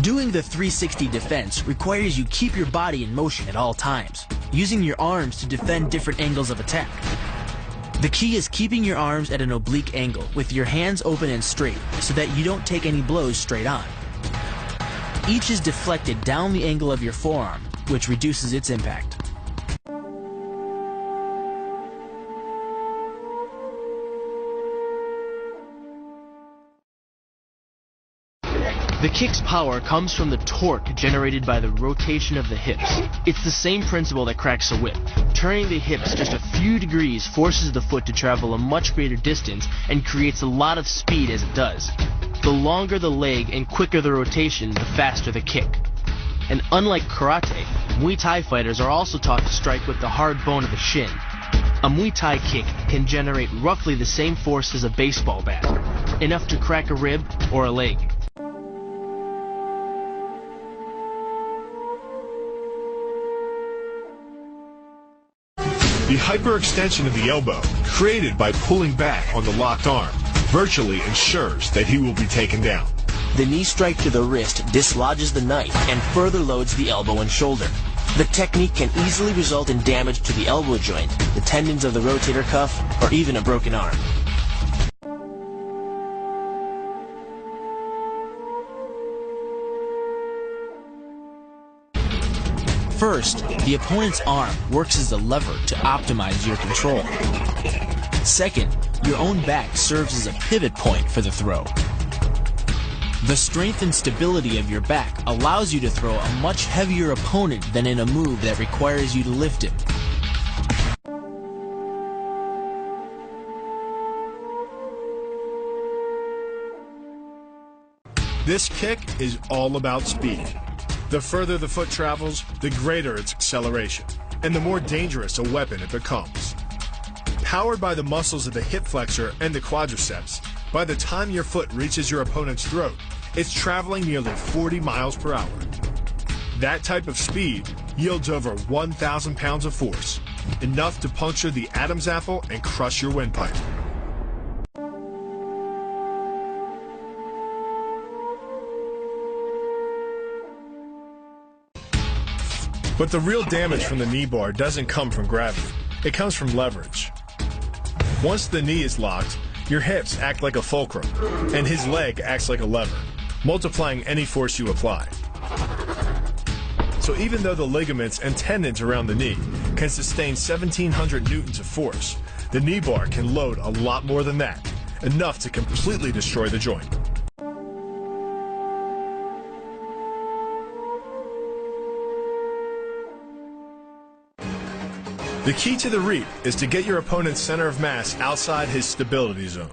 Doing the 360 defense requires you keep your body in motion at all times, using your arms to defend different angles of attack. The key is keeping your arms at an oblique angle with your hands open and straight so that you don't take any blows straight on. Each is deflected down the angle of your forearm, which reduces its impact. The kick's power comes from the torque generated by the rotation of the hips. It's the same principle that cracks a whip. Turning the hips just a few degrees forces the foot to travel a much greater distance and creates a lot of speed as it does. The longer the leg and quicker the rotation, the faster the kick. And unlike karate, Muay Thai fighters are also taught to strike with the hard bone of the shin. A Muay Thai kick can generate roughly the same force as a baseball bat, enough to crack a rib or a leg. The hyperextension of the elbow, created by pulling back on the locked arm, virtually ensures that he will be taken down. The knee strike to the wrist dislodges the knife and further loads the elbow and shoulder. The technique can easily result in damage to the elbow joint, the tendons of the rotator cuff, or even a broken arm. First, the opponent's arm works as a lever to optimize your control. Second, your own back serves as a pivot point for the throw. The strength and stability of your back allows you to throw a much heavier opponent than in a move that requires you to lift him. This kick is all about speed. The further the foot travels, the greater its acceleration, and the more dangerous a weapon it becomes. Powered by the muscles of the hip flexor and the quadriceps, by the time your foot reaches your opponent's throat, it's traveling nearly 40 miles per hour. That type of speed yields over 1,000 pounds of force, enough to puncture the Adam's apple and crush your windpipe. But the real damage from the knee bar doesn't come from gravity. It comes from leverage. Once the knee is locked, your hips act like a fulcrum, and his leg acts like a lever, multiplying any force you apply. So even though the ligaments and tendons around the knee can sustain 1,700 newtons of force, the knee bar can load a lot more than that, enough to completely destroy the joint. The key to the reap is to get your opponent's center of mass outside his stability zone.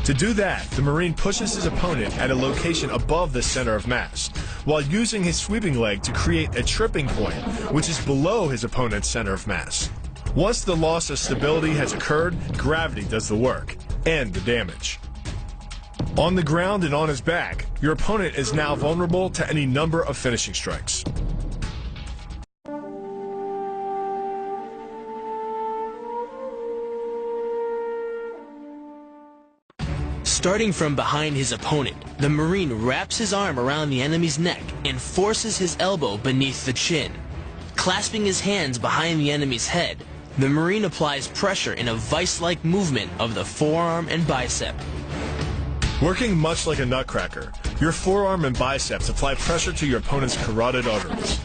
To do that, the Marine pushes his opponent at a location above the center of mass, while using his sweeping leg to create a tripping point, which is below his opponent's center of mass. Once the loss of stability has occurred, gravity does the work, and the damage. On the ground and on his back, your opponent is now vulnerable to any number of finishing strikes. Starting from behind his opponent, the Marine wraps his arm around the enemy's neck and forces his elbow beneath the chin. Clasping his hands behind the enemy's head, the Marine applies pressure in a vice-like movement of the forearm and bicep. Working much like a nutcracker, your forearm and biceps apply pressure to your opponent's carotid arteries.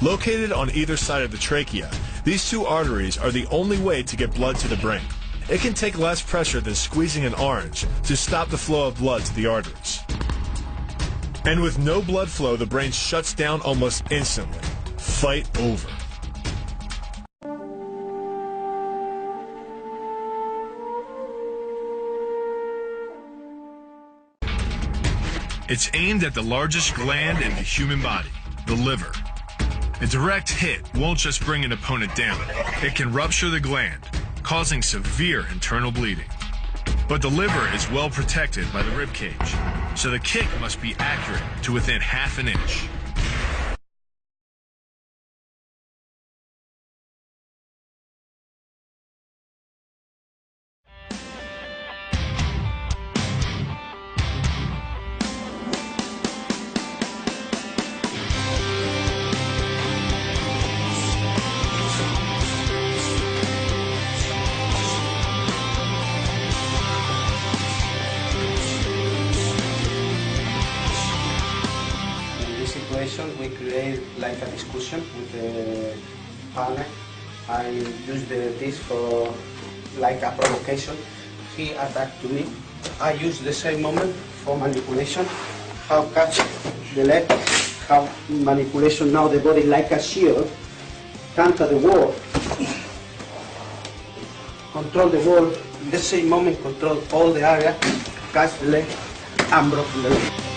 Located on either side of the trachea, these two arteries are the only way to get blood to the brain. It can take less pressure than squeezing an orange to stop the flow of blood to the arteries. And with no blood flow, the brain shuts down almost instantly. Fight over. It's aimed at the largest gland in the human body, the liver. A direct hit won't just bring an opponent down. It can rupture the gland, causing severe internal bleeding. But the liver is well protected by the rib cage, so the kick must be accurate to within half an inch. like a discussion with the partner. I use this for like a provocation. He attacked to me. I use the same moment for manipulation. How catch the leg, how manipulation now the body like a shield, counter the wall, control the wall, in the same moment control all the area, catch the leg, and broke the leg.